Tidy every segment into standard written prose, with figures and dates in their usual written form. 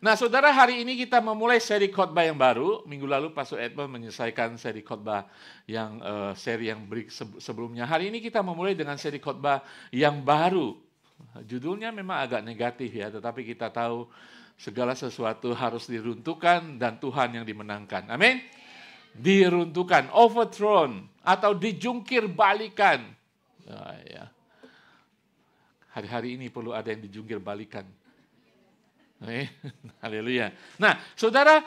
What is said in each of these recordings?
Nah, saudara, hari ini kita memulai seri khotbah yang baru. Minggu lalu Pastor Edmund menyelesaikan seri khotbah yang seri yang sebelumnya. Hari ini kita memulai dengan seri khotbah yang baru. Judulnya memang agak negatif ya, tetapi kita tahu segala sesuatu harus diruntuhkan dan Tuhan yang dimenangkan. Amin. Diruntuhkan, overthrown atau dijungkir balikan. Ya. Hari-hari ini perlu ada yang dijungkir balikan. Haleluya. Nah, saudara,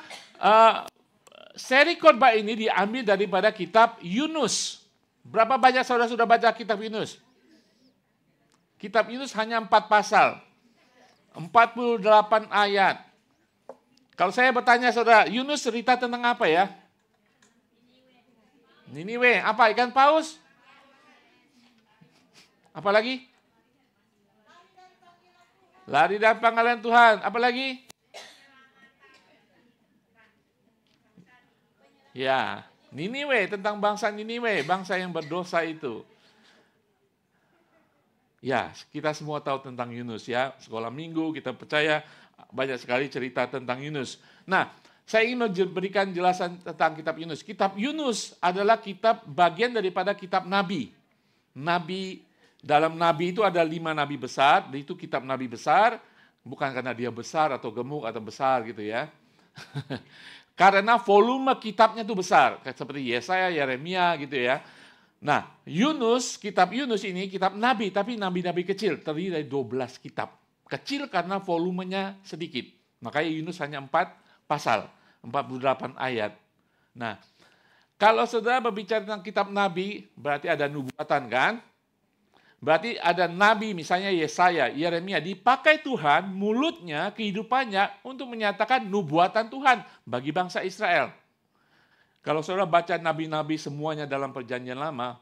seri khotbah ini diambil daripada kitab Yunus. Berapa banyak saudara sudah baca kitab Yunus? Kitab Yunus hanya 4 pasal, 48 ayat. Kalau saya bertanya saudara, Yunus cerita tentang apa ya? Niniwe, apa? Ikan paus? Apa lagi? Lari dan panggilan Tuhan. Apa lagi? Ya, Niniwe, tentang bangsa Niniwe, bangsa yang berdosa itu. Ya, kita semua tahu tentang Yunus ya. Sekolah minggu kita percaya banyak sekali cerita tentang Yunus. Nah, saya ingin memberikan jelasan tentang kitab Yunus. Kitab Yunus adalah kitab bagian daripada kitab Nabi. Dalam Nabi itu ada 5 Nabi besar, itu kitab Nabi besar, bukan karena dia besar atau gemuk atau besar gitu ya. Karena volume kitabnya itu besar, seperti Yesaya, Yeremia gitu ya. Nah, kitab Yunus ini kitab Nabi, tapi Nabi-Nabi kecil, terdiri dari 12 kitab. Kecil karena volumenya sedikit, makanya Yunus hanya 4 pasal, 48 ayat. Nah, kalau saudara berbicara tentang kitab Nabi, berarti ada nubuatan kan? Berarti ada nabi misalnya Yesaya, Yeremia dipakai Tuhan mulutnya, kehidupannya untuk menyatakan nubuatan Tuhan bagi bangsa Israel. Kalau saudara baca nabi-nabi semuanya dalam perjanjian lama,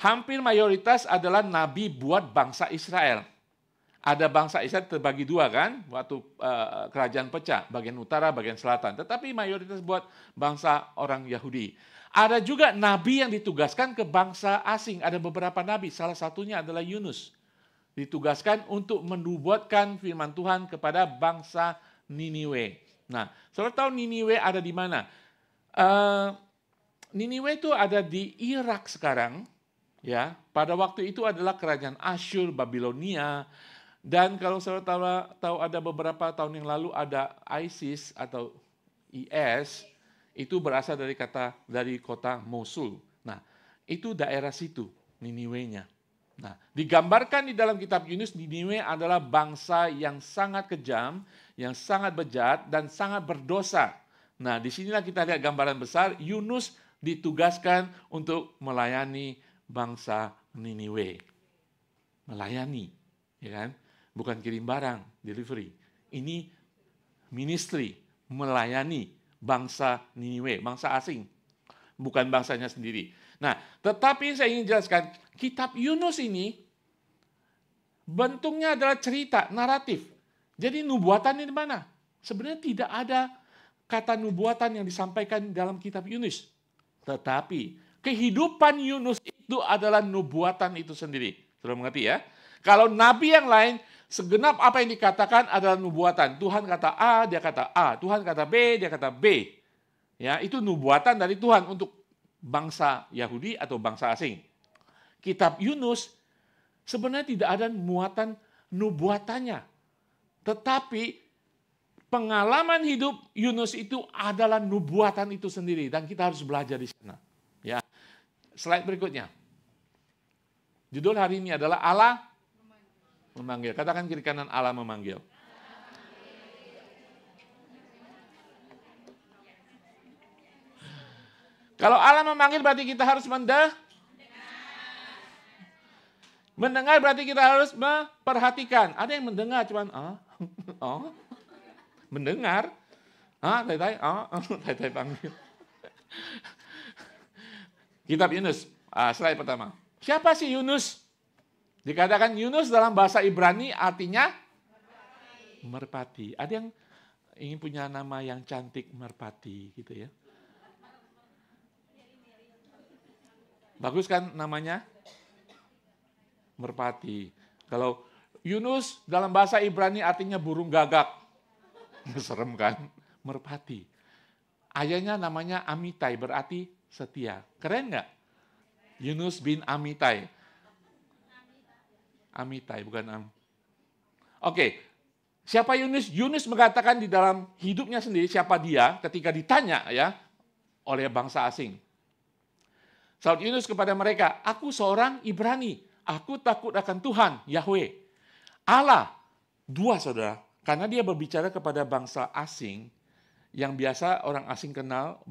hampir mayoritas adalah nabi buat bangsa Israel. Ada bangsa Israel terbagi 2 kan, waktu kerajaan pecah, bagian utara, bagian selatan. Tetapi mayoritas buat bangsa orang Yahudi. Ada juga nabi yang ditugaskan ke bangsa asing. Ada beberapa nabi, salah satunya adalah Yunus. Ditugaskan untuk menubuatkan firman Tuhan kepada bangsa Niniwe. Nah, saudara tahu Niniwe ada di mana? Niniwe itu ada di Irak sekarang. Ya, pada waktu itu adalah kerajaan Asyur, Babilonia. Dan kalau saudara tahu ada beberapa tahun yang lalu ada ISIS atau IS, itu berasal dari kota Mosul. Nah, itu daerah situ, Niniwe-nya. Nah, digambarkan di dalam kitab Yunus, Niniwe adalah bangsa yang sangat kejam, yang sangat bejat, dan sangat berdosa. Nah, disinilah kita lihat gambaran besar, Yunus ditugaskan untuk melayani bangsa Niniwe. Melayani, ya kan? Bukan kirim barang, delivery. Ini ministry, melayani bangsa Niniwe, bangsa asing, bukan bangsanya sendiri. Nah, tetapi saya ingin jelaskan, kitab Yunus ini bentuknya adalah cerita, naratif. Jadi nubuatan ini di mana? Sebenarnya tidak ada kata nubuatan yang disampaikan dalam kitab Yunus. Tetapi kehidupan Yunus itu adalah nubuatan itu sendiri. Sudah mengerti ya? Kalau nabi yang lain, segenap apa yang dikatakan adalah nubuatan. Tuhan kata A, dia kata A. Tuhan kata B, dia kata B. Ya, itu nubuatan dari Tuhan untuk bangsa Yahudi atau bangsa asing. Kitab Yunus sebenarnya tidak ada muatan nubuatannya. Tetapi pengalaman hidup Yunus itu adalah nubuatan itu sendiri. Dan kita harus belajar di sana. Ya. Slide berikutnya. Judul hari ini adalah Allah memanggil. Katakan kiri kanan, Allah memanggil. Kalau Allah memanggil berarti kita harus mendengar berarti kita harus memperhatikan. Ada yang mendengar cuman mendengar. Tai panggil. Kitab Yunus, slide pertama. Siapa sih Yunus? Dikatakan Yunus dalam bahasa Ibrani artinya merpati. Ada yang ingin punya nama yang cantik merpati gitu ya? Bagus kan namanya? Merpati. Kalau Yunus dalam bahasa Ibrani artinya burung gagak. Serem kan? Merpati. Ayahnya namanya Amitai, berarti setia. Keren nggak? Yunus bin Amitai. Amitai, bukan Oke, siapa Yunus? Yunus mengatakan di dalam hidupnya sendiri siapa dia ketika ditanya ya oleh bangsa asing. Saud Yunus kepada mereka, aku seorang Ibrani, aku takut akan Tuhan, Yahweh. Allah, dua saudara, karena dia berbicara kepada bangsa asing, yang biasa orang asing kenal,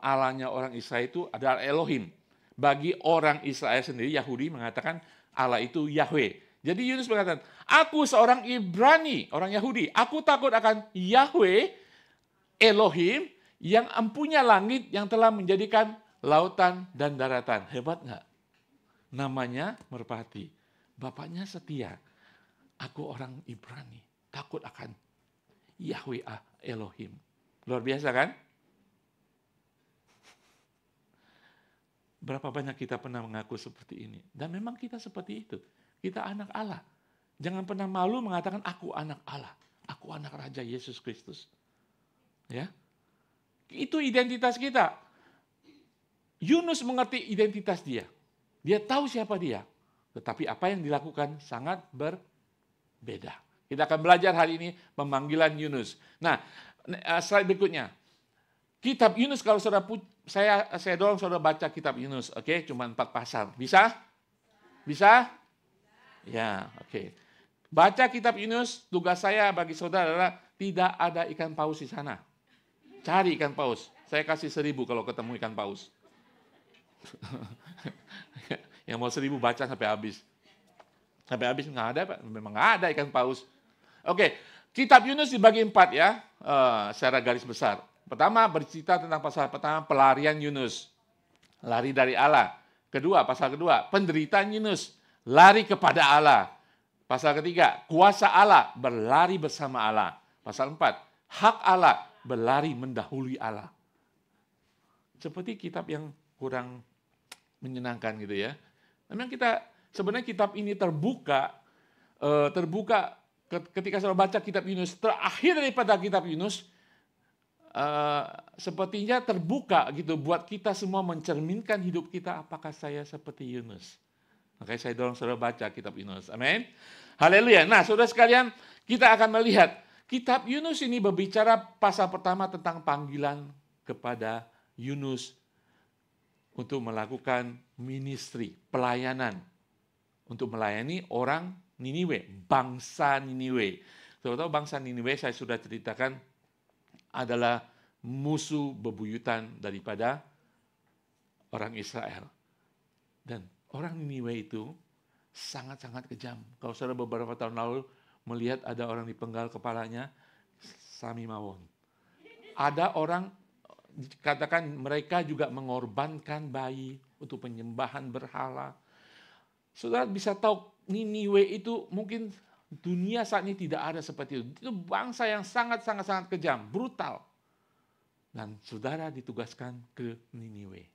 Allahnya orang Israel itu adalah Elohim. Bagi orang Israel sendiri, Yahudi mengatakan Allah itu Yahweh. Jadi Yunus mengatakan, aku seorang Ibrani, orang Yahudi, aku takut akan Yahweh, Elohim, yang empunya langit, yang telah menjadikan lautan dan daratan. Hebat nggak? Namanya merpati. Bapaknya setia. Aku orang Ibrani, takut akan Yahweh Elohim. Luar biasa kan? Berapa banyak kita pernah mengaku seperti ini. Dan memang kita seperti itu. Kita anak Allah. Jangan pernah malu mengatakan aku anak Allah. Aku anak Raja Yesus Kristus. Ya, itu identitas kita. Yunus mengerti identitas dia. Dia tahu siapa dia. Tetapi apa yang dilakukan sangat berbeda. Kita akan belajar hari ini pemanggilan Yunus. Nah, slide berikutnya. Kitab Yunus, kalau saudara saya dorong saudara baca kitab Yunus, oke? Cuma 4 pasal. Bisa? Bisa? Ya, oke. Baca kitab Yunus, tugas saya bagi saudara adalah tidak ada ikan paus di sana. Cari ikan paus. Saya kasih 1.000 kalau ketemu ikan paus. Yang mau 1.000 baca sampai habis. Sampai habis nggak ada, Pak. Memang nggak ada ikan paus. Oke, kitab Yunus dibagi 4 ya, secara garis besar. Pertama bercerita tentang pasal pertama pelarian Yunus, lari dari Allah. Kedua, pasal kedua penderitaan Yunus, lari kepada Allah. Pasal ketiga, kuasa Allah, berlari bersama Allah. Pasal 4, hak Allah, berlari mendahului Allah. Seperti kitab yang kurang menyenangkan gitu ya. Memang sebenarnya kitab ini terbuka ketika saya baca kitab Yunus, terakhir daripada kitab Yunus, sepertinya terbuka gitu buat kita semua mencerminkan hidup kita, apakah saya seperti Yunus. Makanya saya dorong saudara baca kitab Yunus. Amin. Haleluya. Nah, saudara sekalian, kita akan melihat kitab Yunus ini berbicara pasal pertama tentang panggilan kepada Yunus untuk melakukan ministry, pelayanan, untuk melayani orang Niniwe, bangsa Niniwe. Saudara tahu bangsa Niniwe, saya sudah ceritakan, adalah musuh bebuyutan daripada orang Israel. Dan orang Niniwe itu sangat-sangat kejam. Kalau saudara beberapa tahun lalu melihat ada orang dipenggal kepalanya, Sami Mawon. Ada orang, katakan mereka juga mengorbankan bayi untuk penyembahan berhala. Saudara bisa tahu Niniwe itu mungkin dunia saat ini tidak ada seperti itu. Itu bangsa yang sangat-sangat kejam, brutal. Dan saudara ditugaskan ke Niniwe.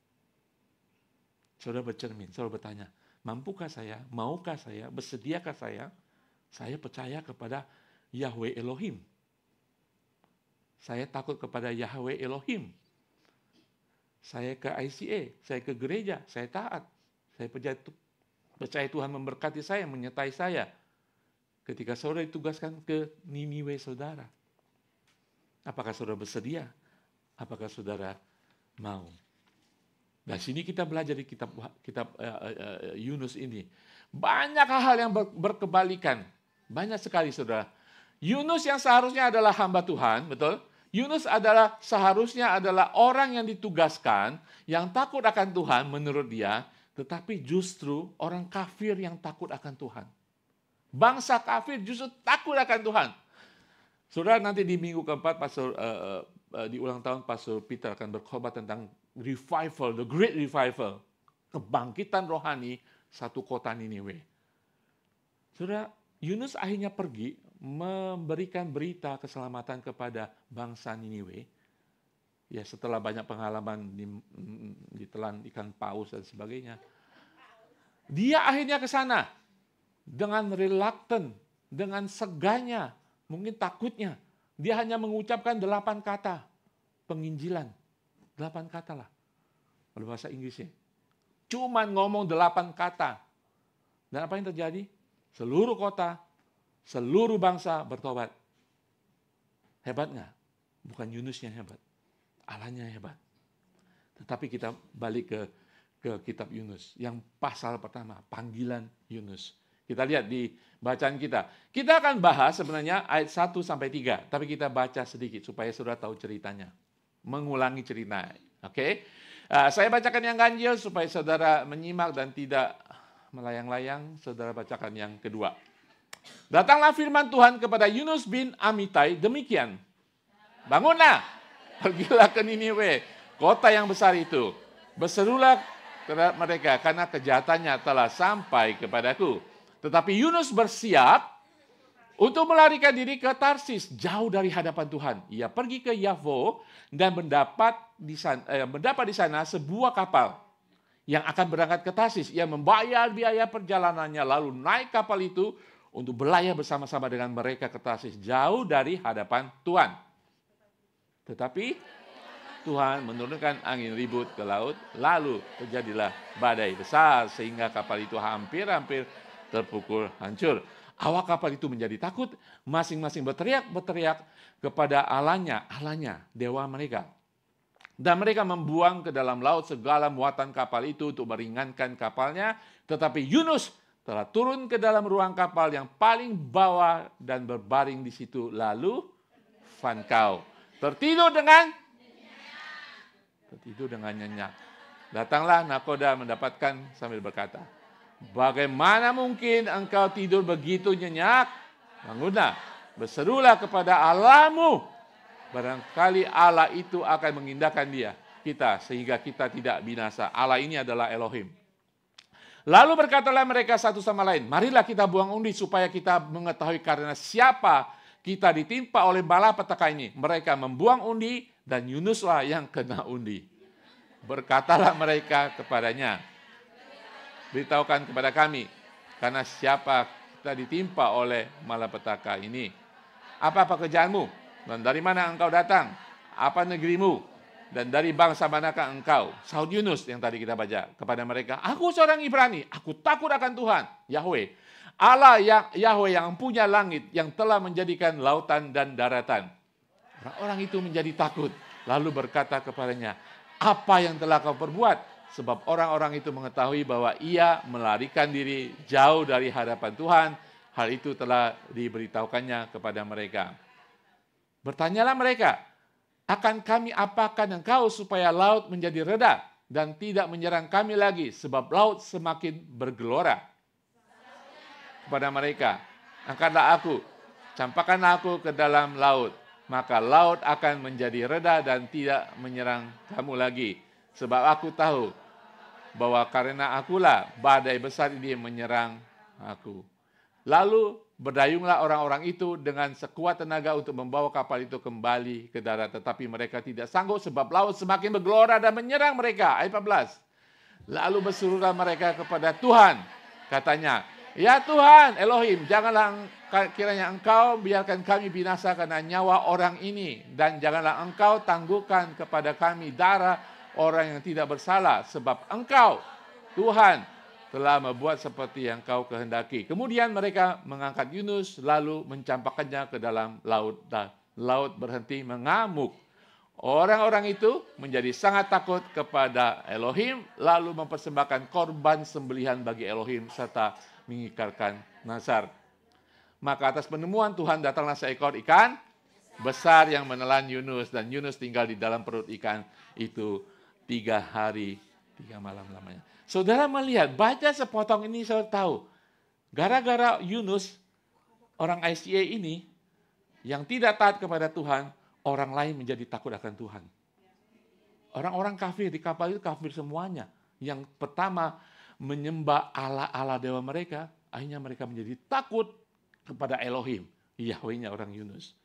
Saudara bercermin, saudara bertanya, mampukah saya, maukah saya, bersediakah saya percaya kepada Yahweh Elohim. Saya takut kepada Yahweh Elohim. Saya ke ICA, saya ke gereja, saya taat. Saya percaya Tuhan memberkati saya, menyertai saya. Ketika saudara ditugaskan ke Niniwe saudara. Apakah saudara bersedia? Apakah saudara mau? Nah, sini kita belajar di kitab Yunus ini. Banyak hal yang berkebalikan. Banyak sekali saudara. Yunus yang seharusnya adalah hamba Tuhan, betul? Yunus seharusnya adalah orang yang ditugaskan, yang takut akan Tuhan menurut dia, tetapi justru orang kafir yang takut akan Tuhan. Bangsa kafir justru takut akan Tuhan. Saudara, nanti di minggu keempat, di ulang tahun, Pastor Peter akan berkhotbah tentang revival, the great revival. Kebangkitan rohani satu kota Niniwe. Saudara, Yunus akhirnya pergi memberikan berita keselamatan kepada bangsa Niniwe. Ya, setelah banyak pengalaman ditelan ikan paus dan sebagainya. Dia akhirnya ke sana dengan reluctant, dengan seganya, mungkin takutnya. Dia hanya mengucapkan 8 kata penginjilan. 8 kata lah. Kalau bahasa Inggrisnya. Cuman ngomong 8 kata. Dan apa yang terjadi? Seluruh kota, seluruh bangsa bertobat. Hebat nggak? Bukan Yunusnya hebat. Allahnya hebat. Tetapi kita balik ke kitab Yunus. Yang pasal pertama, panggilan Yunus. Kita lihat di bacaan kita. Kita akan bahas sebenarnya ayat 1 sampai 3. Tapi kita baca sedikit supaya saudara tahu ceritanya. Mengulangi cerita. Oke? Saya bacakan yang ganjil supaya saudara menyimak dan tidak melayang-layang. Saudara bacakan yang kedua. Datanglah firman Tuhan kepada Yunus bin Amitai demikian. Bangunlah, pergilah ke Niniwe, kota yang besar itu. Berserulah terhadap mereka karena kejahatannya telah sampai kepadaku. Tetapi Yunus bersiap untuk melarikan diri ke Tarsis, jauh dari hadapan Tuhan. Ia pergi ke Yafo dan mendapat di sana sebuah kapal yang akan berangkat ke Tarsis. Ia membayar biaya perjalanannya, lalu naik kapal itu untuk berlayar bersama-sama dengan mereka ke Tarsis, jauh dari hadapan Tuhan. Tetapi Tuhan menurunkan angin ribut ke laut, lalu terjadilah badai besar sehingga kapal itu hampir-hampir terpukul hancur. Awak kapal itu menjadi takut, masing-masing berteriak kepada Allahnya, dewa mereka. Dan mereka membuang ke dalam laut segala muatan kapal itu untuk meringankan kapalnya. Tetapi Yunus telah turun ke dalam ruang kapal yang paling bawah dan berbaring di situ. Lalu fankau, tertidur dengan nyenyak. Datanglah nakoda mendapatkan sambil berkata, bagaimana mungkin engkau tidur begitu nyenyak? Bangunlah, berserulah kepada Allahmu. Barangkali Allah itu akan mengindahkan kita sehingga kita tidak binasa. Allah ini adalah Elohim. Lalu berkatalah mereka satu sama lain, marilah kita buang undi supaya kita mengetahui karena siapa kita ditimpa oleh malapetaka ini. Mereka membuang undi dan Yunuslah yang kena undi. Berkatalah mereka kepadanya, beritahukan kepada kami, karena siapa kita ditimpa oleh malapetaka ini. Apa pekerjaanmu? Dan dari mana engkau datang? Apa negerimu? Dan dari bangsa manakah engkau? Sahut Yunus yang tadi kita baca kepada mereka, aku seorang Ibrani, aku takut akan Tuhan, Yahweh. Allah Yahweh yang punya langit, yang telah menjadikan lautan dan daratan. Orang itu menjadi takut, lalu berkata kepadanya, apa yang telah kau perbuat? Sebab orang-orang itu mengetahui bahwa ia melarikan diri jauh dari hadapan Tuhan. Hal itu telah diberitahukannya kepada mereka. Bertanyalah mereka, akan kami apakan engkau supaya laut menjadi reda dan tidak menyerang kami lagi, sebab laut semakin bergelora. Kepada mereka, angkatlah aku, campakkanlah aku ke dalam laut, maka laut akan menjadi reda dan tidak menyerang kamu lagi. Sebab aku tahu bahwa karena akulah badai besar ini menyerang aku. Lalu berdayunglah orang-orang itu dengan sekuat tenaga untuk membawa kapal itu kembali ke darat. Tetapi mereka tidak sanggup sebab laut semakin bergelora dan menyerang mereka. Ayat 14. Lalu berserulah mereka kepada Tuhan. Katanya, ya Tuhan Elohim, janganlah kiranya engkau biarkan kami binasa karena nyawa orang ini. Dan janganlah engkau tangguhkan kepada kami darah orang yang tidak bersalah. Sebab engkau, Tuhan, telah membuat seperti yang kau kehendaki. Kemudian mereka mengangkat Yunus, lalu mencampakkannya ke dalam laut. Dan laut berhenti mengamuk. Orang-orang itu menjadi sangat takut kepada Elohim, lalu mempersembahkan korban sembelihan bagi Elohim, serta mengikarkan nazar. Maka atas penemuan Tuhan datanglah seekor ikan besar yang menelan Yunus, dan Yunus tinggal di dalam perut ikan itu 3 hari 3 malam lamanya. Saudara melihat, baca sepotong ini saudara tahu. Gara-gara Yunus, orang ICA ini, yang tidak taat kepada Tuhan, orang lain menjadi takut akan Tuhan. Orang-orang kafir di kapal itu kafir semuanya. Yang pertama menyembah Allah dewa mereka, akhirnya mereka menjadi takut kepada Elohim, Yahweh-nya orang Yunus.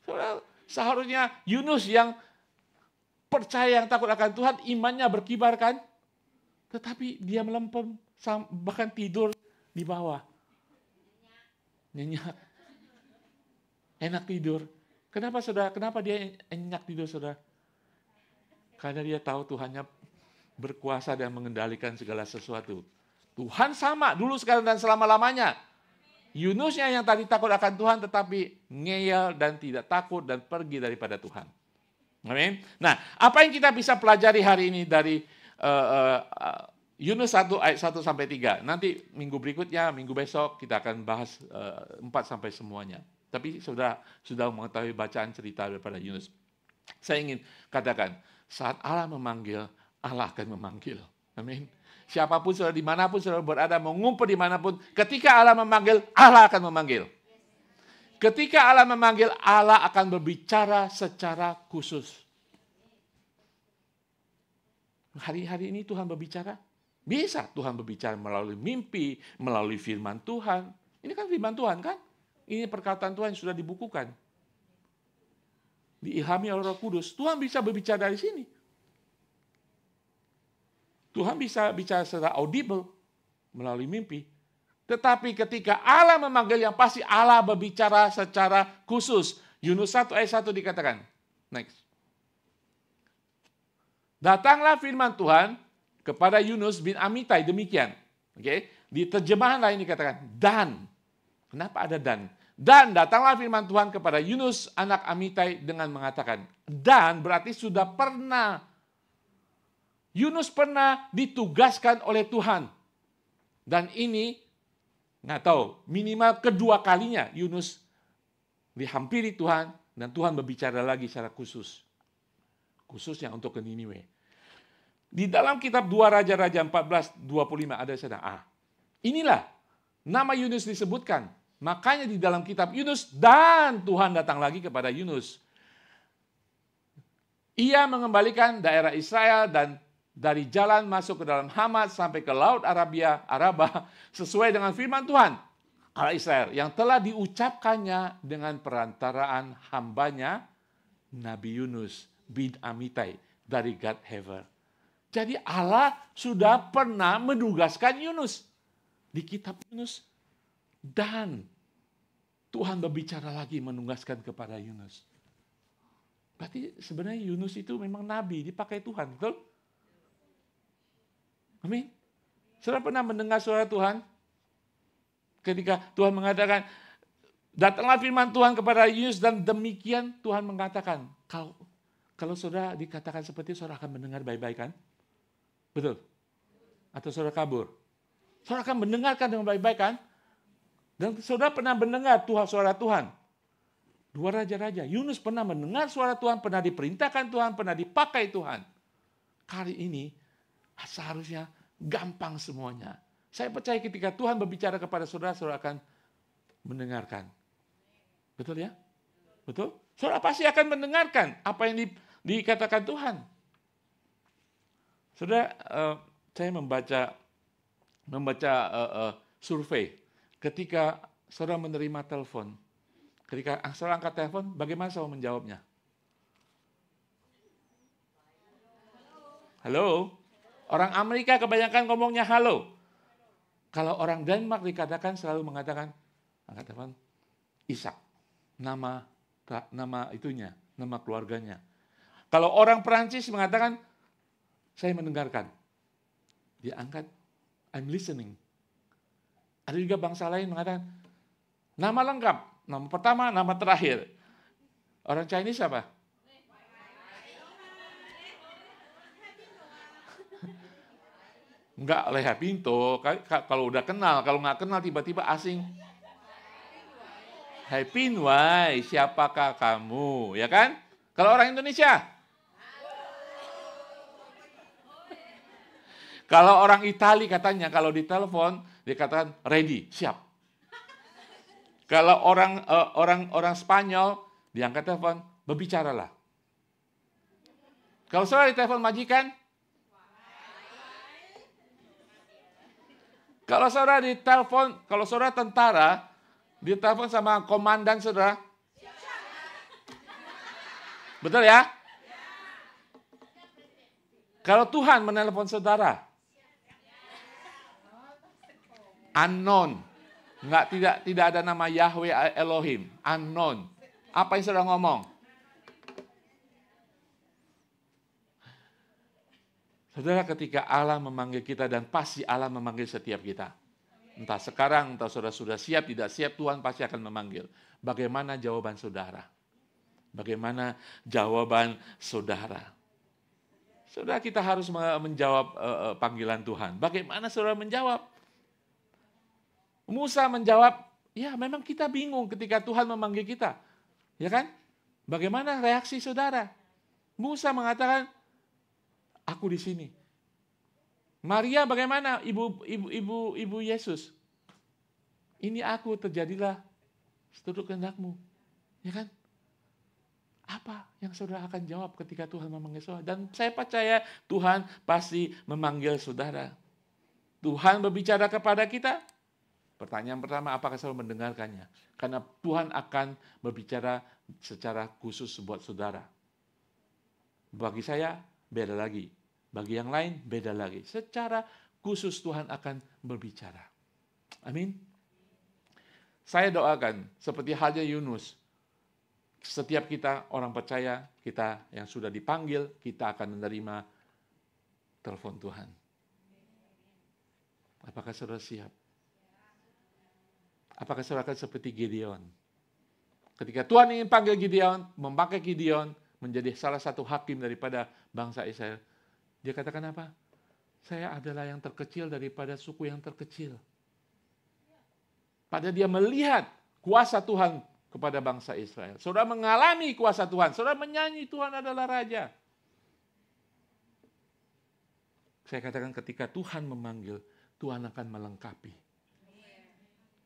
Saudara, seharusnya Yunus yang percaya, yang takut akan Tuhan, imannya berkibar kan? Tetapi dia melempem, bahkan tidur di bawah. Nyenyak. Enak tidur. Kenapa saudara? Kenapa dia enyak tidur saudara? Karena dia tahu Tuhannya berkuasa dan mengendalikan segala sesuatu. Tuhan sama dulu, sekarang, dan selama-lamanya. Yunusnya yang tadi takut akan Tuhan tetapi ngeyel dan tidak takut dan pergi daripada Tuhan. Amin. Nah, apa yang kita bisa pelajari hari ini dari Yunus 1 ayat 1 sampai 3. Nanti minggu berikutnya, minggu besok kita akan bahas 4 sampai semuanya. Tapi sudah mengetahui bacaan cerita daripada Yunus. Saya ingin katakan, saat Allah memanggil, Allah akan memanggil. Amin. Siapapun saudara, dimanapun saudara berada, mau ngumpul dimanapun, ketika Allah memanggil, Allah akan memanggil. Ketika Allah memanggil, Allah akan berbicara secara khusus. Hari-hari ini Tuhan berbicara? Bisa Tuhan berbicara melalui mimpi, melalui firman Tuhan. Ini kan firman Tuhan kan? Ini perkataan Tuhan yang sudah dibukukan. Diilhami oleh Roh Kudus. Tuhan bisa berbicara dari sini. Tuhan bisa bicara secara audible melalui mimpi. Tetapi ketika Allah memanggil, yang pasti Allah berbicara secara khusus. Yunus 1 ayat 1 dikatakan. Next. Datanglah firman Tuhan kepada Yunus bin Amitai, demikian. Oke, di terjemahan lain dikatakan dan. Kenapa ada dan? Dan datanglah firman Tuhan kepada Yunus anak Amitai dengan mengatakan. Dan berarti sudah pernah. Yunus pernah ditugaskan oleh Tuhan. Dan ini, nggak tahu, minimal kedua kalinya Yunus dihampiri Tuhan. Dan Tuhan berbicara lagi secara khusus. Khususnya untuk ke Niniwe. Di dalam kitab 2 Raja-Raja 14:25 ada sedang. Inilah nama Yunus disebutkan. Makanya di dalam kitab Yunus, dan Tuhan datang lagi kepada Yunus. Ia mengembalikan daerah Israel dan dari jalan masuk ke dalam Hamat sampai ke Laut Araba sesuai dengan firman Tuhan Allah Israel yang telah diucapkannya dengan perantaraan hambanya Nabi Yunus bin Amitai dari Gad Hefer. Jadi Allah sudah pernah menugaskan Yunus di kitab Yunus. Dan Tuhan berbicara lagi menugaskan kepada Yunus. Berarti sebenarnya Yunus itu memang nabi, dipakai Tuhan, betul? Amin. Saudara pernah mendengar suara Tuhan? Ketika Tuhan mengatakan, datanglah firman Tuhan kepada Yunus dan demikian Tuhan mengatakan. Kalau saudara dikatakan seperti itu, saudara akan mendengar baik-baik kan? Betul? Atau saudara kabur? Saudara akan mendengarkan dengan baik-baik kan? Dan saudara pernah mendengar suara Tuhan. 2 Raja-Raja. Yunus pernah mendengar suara Tuhan, pernah diperintahkan Tuhan, pernah dipakai Tuhan. Kali ini seharusnya gampang semuanya. Saya percaya ketika Tuhan berbicara kepada saudara, saudara akan mendengarkan. Betul ya? Betul? Saudara pasti akan mendengarkan apa yang dikatakan Tuhan. Saudara, saya membaca survei. Ketika saudara menerima telepon, ketika saudara angkat telepon, bagaimana saudara menjawabnya? Halo? Orang Amerika kebanyakan ngomongnya halo. Kalau orang Denmark dikatakan selalu mengatakan, angkat telepon, Ishak. Nama itunya, nama keluarganya. Kalau orang Perancis mengatakan, saya mendengarkan. Dia angkat, I'm listening. Ada juga bangsa lain mengatakan, nama lengkap, nama pertama, nama terakhir. Orang Chinese apa? Enggak, leha pinto. Kalau udah kenal, kalau nggak kenal tiba-tiba asing. Hai Pinwai, siapakah kamu? Ya kan? Kalau orang Indonesia? Kalau orang Itali katanya, kalau ditelepon, dikatakan ready, siap. Kalau orang Spanyol, diangkat telepon, berbicaralah. Kalau saudara ditelepon majikan, kalau saudara tentara, ditelepon sama komandan saudara, betul ya? Kalau Tuhan menelepon saudara, unknown, tidak ada nama Yahweh Elohim, unknown. Apa yang saudara ngomong? Saudara, ketika Allah memanggil kita, dan pasti Allah memanggil setiap kita. Entah sekarang, entah saudara sudah siap, tidak siap, Tuhan pasti akan memanggil. Bagaimana jawaban saudara? Bagaimana jawaban saudara? Saudara, kita harus menjawab panggilan Tuhan. Bagaimana saudara menjawab? Musa menjawab, ya memang kita bingung ketika Tuhan memanggil kita. Ya kan? Bagaimana reaksi saudara? Musa mengatakan, aku di sini. Maria bagaimana? Ibu Yesus. Ini aku, terjadilah seturut kehendakmu. Ya kan? Apa yang saudara akan jawab ketika Tuhan memanggil saudara? Dan saya percaya Tuhan pasti memanggil saudara. Tuhan berbicara kepada kita. Pertanyaan pertama, apakah saudara mendengarkannya? Karena Tuhan akan berbicara secara khusus buat saudara. Bagi saya, beda lagi. Bagi yang lain, beda lagi. Secara khusus Tuhan akan berbicara. Amin. Saya doakan, seperti halnya Yunus, setiap kita orang percaya, kita yang sudah dipanggil, kita akan menerima telepon Tuhan. Apakah saudara siap? Apakah saudara akan seperti Gideon? Ketika Tuhan ingin panggil Gideon, memakai Gideon menjadi salah satu hakim daripada bangsa Israel, dia katakan apa? Saya adalah yang terkecil daripada suku yang terkecil. Pada dia melihat kuasa Tuhan kepada bangsa Israel. Saudara mengalami kuasa Tuhan. Saudara menyanyi Tuhan adalah Raja. Saya katakan ketika Tuhan memanggil, Tuhan akan melengkapi.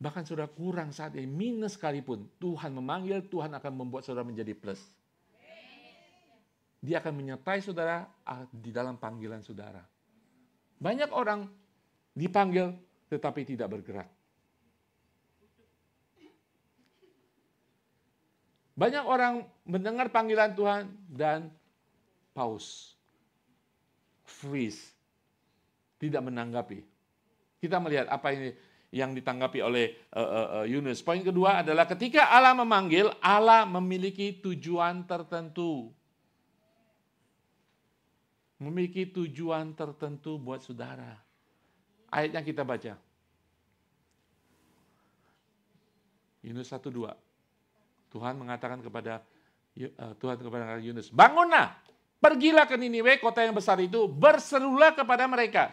Bahkan saudara kurang saat ini, minus sekalipun, Tuhan memanggil, Tuhan akan membuat saudara menjadi plus. Dia akan menyertai saudara di dalam panggilan saudara. Banyak orang dipanggil tetapi tidak bergerak. Banyak orang mendengar panggilan Tuhan dan pause, freeze, tidak menanggapi. Kita melihat apa ini yang ditanggapi oleh Yunus. Poin kedua adalah ketika Allah memanggil, Allah memiliki tujuan tertentu. Memiliki tujuan tertentu buat saudara. Ayatnya kita baca. Yunus 1:2. Tuhan mengatakan kepada Yunus, bangunlah, pergilah ke Niniwe, kota yang besar itu, berserulah kepada mereka,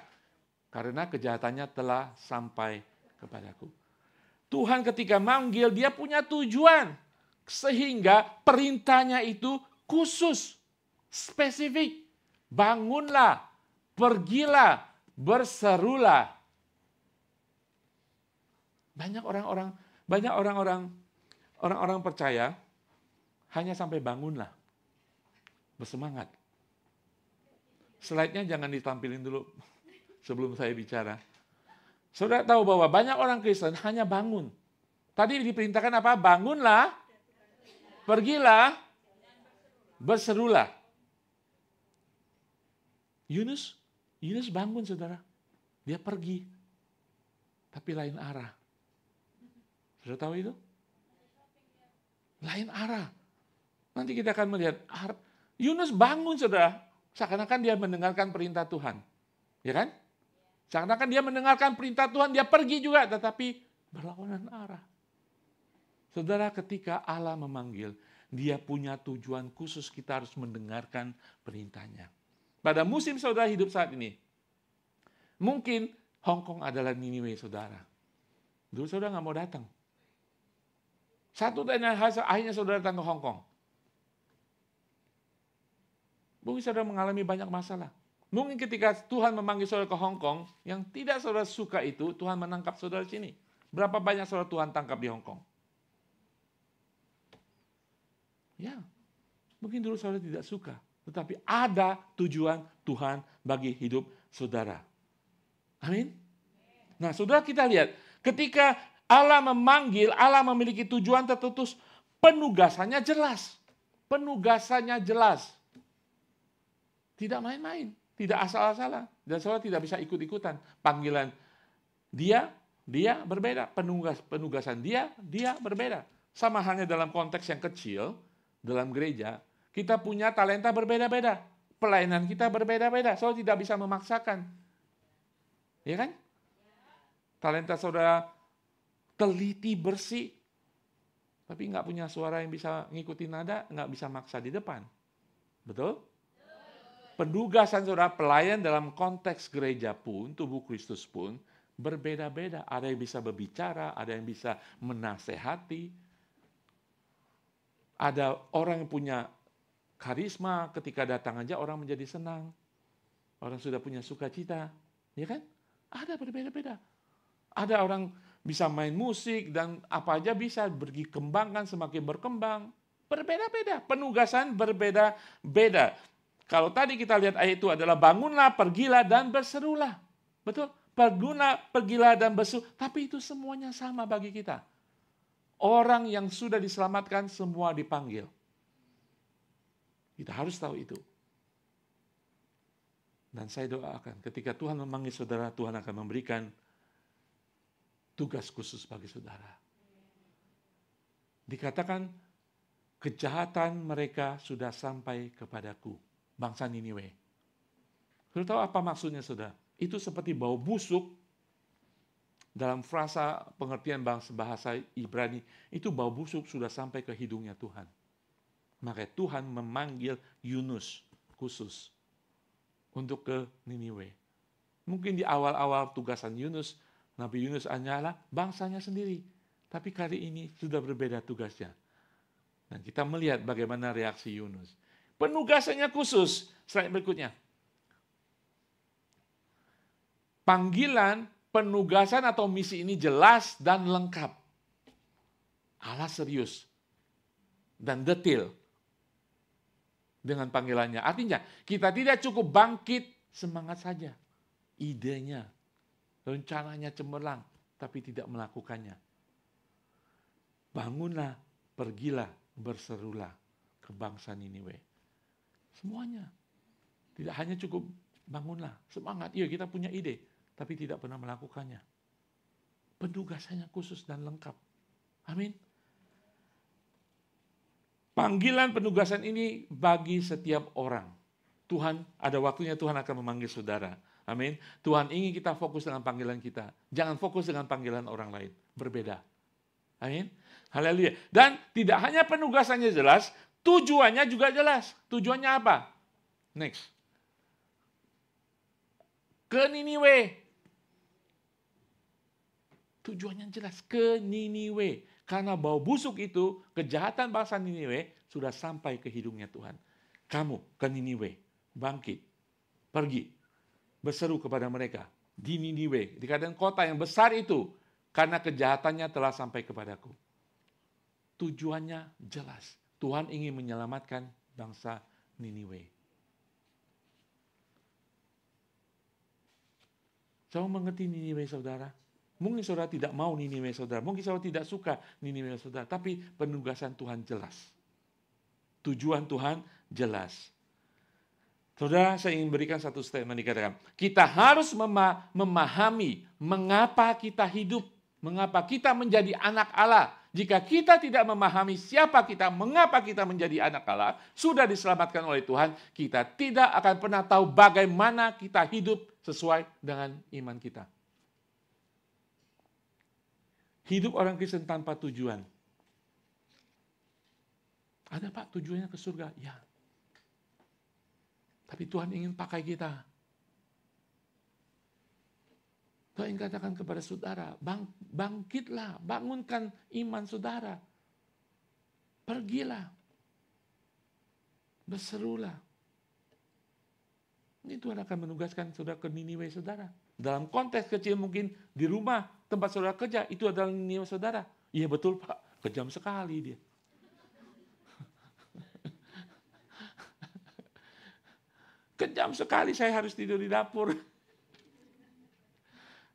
karena kejahatannya telah sampai kepadaku. Tuhan ketika manggil, dia punya tujuan, sehingga perintahnya itu khusus, spesifik. Bangunlah, pergilah, berserulah. Banyak orang-orang percaya hanya sampai bangunlah, bersemangat. Slide-nya jangan ditampilin dulu sebelum saya bicara. Saudara tahu bahwa banyak orang Kristen hanya bangun. Tadi diperintahkan apa? Bangunlah, pergilah, berserulah. Yunus bangun, saudara. Dia pergi, tapi lain arah. Saudara tahu itu? Lain arah. Nanti kita akan melihat, Yunus bangun, saudara. Seakan-akan dia mendengarkan perintah Tuhan. Ya kan? Seakan-akan dia mendengarkan perintah Tuhan, dia pergi juga, tetapi berlawanan arah. Saudara, ketika Allah memanggil, dia punya tujuan khusus, kita harus mendengarkan perintahnya. Pada musim saudara hidup saat ini, mungkin Hong Kong adalah Niniwe saudara. Dulu saudara nggak mau datang. Satu dan akhirnya saudara datang ke Hong Kong. Mungkin saudara mengalami banyak masalah. Mungkin ketika Tuhan memanggil saudara ke Hong Kong, yang tidak saudara suka itu, Tuhan menangkap saudara di sini. Berapa banyak saudara Tuhan tangkap di Hong Kong? Ya, mungkin dulu saudara tidak suka. Tetapi ada tujuan Tuhan bagi hidup saudara. Amin. Nah, saudara, kita lihat. Ketika Allah memanggil, Allah memiliki tujuan tertentu. Penugasannya jelas. Penugasannya jelas. Tidak main-main. Tidak asal-asalan. Dan saudara tidak bisa ikut-ikutan. Panggilan dia berbeda. Penugasan dia berbeda. Sama halnya dalam konteks yang kecil, dalam gereja, kita punya talenta berbeda-beda. pelayanan kita berbeda-beda. Saudara tidak bisa memaksakan. Ya kan? Talenta saudara teliti, bersih. Tapi nggak punya suara yang bisa ngikutin nada, nggak bisa maksa di depan. Betul? Penugasan saudara pelayan dalam konteks gereja pun, tubuh Kristus pun, berbeda-beda. Ada yang bisa berbicara, ada yang bisa menasehati. Ada orang yang punya karisma, ketika datang aja orang menjadi senang. Orang sudah punya sukacita. Ya kan? Ada berbeda-beda. Ada orang bisa main musik dan apa aja bisa berkembangkan, semakin berkembang. Berbeda-beda. Penugasan berbeda-beda. Kalau tadi kita lihat ayat itu adalah bangunlah, pergilah, dan berserulah. Betul? Bangunlah, pergilah, dan berseru. Tapi itu semuanya sama bagi kita. Orang yang sudah diselamatkan semua dipanggil. Kita harus tahu itu. Dan saya doakan ketika Tuhan memanggil saudara, Tuhan akan memberikan tugas khusus bagi saudara. Dikatakan kejahatan mereka sudah sampai kepadaku. Bangsa Niniwe. Saudara tahu apa maksudnya saudara? Itu seperti bau busuk. Dalam frasa pengertian bahasa Ibrani, itu bau busuk sudah sampai ke hidungnya Tuhan. Maka Tuhan memanggil Yunus khusus untuk ke Niniwe. Mungkin di awal-awal tugasan Yunus, Nabi Yunus hanyalah bangsanya sendiri. Tapi kali ini sudah berbeda tugasnya. Dan kita melihat bagaimana reaksi Yunus. Penugasannya khusus. Slide berikutnya. Panggilan, penugasan atau misi ini jelas dan lengkap. Allah serius dan detail dengan panggilannya. Artinya, kita tidak cukup bangkit semangat saja. Idenya, rencananya cemerlang, tapi tidak melakukannya. Bangunlah, pergilah, berserulah ke bangsa Niniwe. Semuanya. Tidak hanya cukup bangunlah, semangat. Iya, kita punya ide, tapi tidak pernah melakukannya. Penugasannya khusus dan lengkap. Amin. Panggilan penugasan ini bagi setiap orang. Tuhan, ada waktunya Tuhan akan memanggil saudara. Amin. Tuhan ingin kita fokus dengan panggilan kita. Jangan fokus dengan panggilan orang lain. Berbeda. Amin. Haleluya. Dan tidak hanya penugasannya jelas, tujuannya juga jelas. Tujuannya apa? Next. Ke Niniwe. Tujuannya jelas, ke Niniwe. Karena bau busuk itu, kejahatan bangsa Niniwe sudah sampai ke hidungnya Tuhan. Kamu ke Niniwe, bangkit, pergi, berseru kepada mereka. Di Niniwe, dikatakan kota yang besar itu, karena kejahatannya telah sampai kepadaku. Tujuannya jelas. Tuhan ingin menyelamatkan bangsa Niniwe. Saudara mengerti Niniwe saudara? Mungkin saudara tidak mau Niniwe saudara. Mungkin saudara tidak suka Niniwe saudara. Tapi penugasan Tuhan jelas. Tujuan Tuhan jelas. Saudara, saya ingin berikan satu statement dikatakan. Kita harus memahami mengapa kita hidup. Mengapa kita menjadi anak Allah. Jika kita tidak memahami siapa kita, mengapa kita menjadi anak Allah, sudah diselamatkan oleh Tuhan, kita tidak akan pernah tahu bagaimana kita hidup sesuai dengan iman kita. Hidup orang Kristen tanpa tujuan. Ada Pak, tujuannya ke surga? Ya. Tapi Tuhan ingin pakai kita. Tuhan ingin katakan kepada saudara, bangkitlah, bangunkan iman saudara. Pergilah. Berserulah. Ini Tuhan akan menugaskan saudara ke Niniwe saudara. Dalam konteks kecil mungkin di rumah, tempat saudara kerja, itu adalah Niniwe saudara. Iya betul Pak, kejam sekali dia. Kejam sekali saya harus tidur di dapur.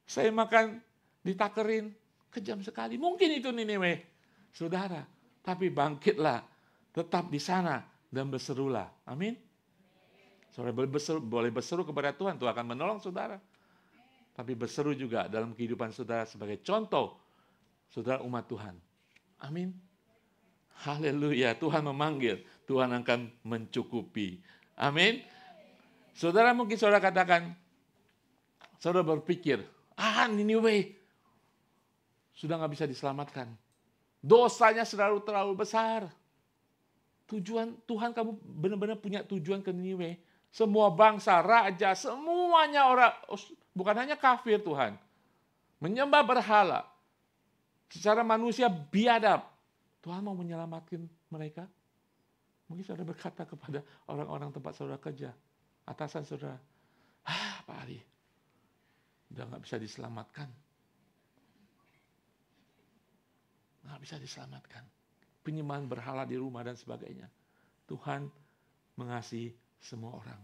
Saya makan ditakerin, kejam sekali. Mungkin itu Niniwe, saudara. Tapi bangkitlah, tetap di sana dan berserulah. Amin. Saudara boleh berseru kepada Tuhan, Tuhan akan menolong saudara. Tapi berseru juga dalam kehidupan saudara sebagai contoh saudara umat Tuhan. Amin. Haleluya, Tuhan memanggil, Tuhan akan mencukupi. Amin. Saudara mungkin saudara katakan, saudara berpikir, Niniwe sudah nggak bisa diselamatkan. Dosanya terlalu besar. Tuhan kamu benar-benar punya tujuan ke Niniwe. Semua bangsa, raja, semuanya orang, bukan hanya kafir Tuhan. Menyembah berhala. Secara manusia biadab. Tuhan mau menyelamatkan mereka. Mungkin saudara berkata kepada orang-orang tempat saudara kerja. Atasan saudara, Pak Ali, udah nggak bisa diselamatkan. Nggak bisa diselamatkan. Penyembahan berhala di rumah dan sebagainya. Tuhan mengasihi semua orang.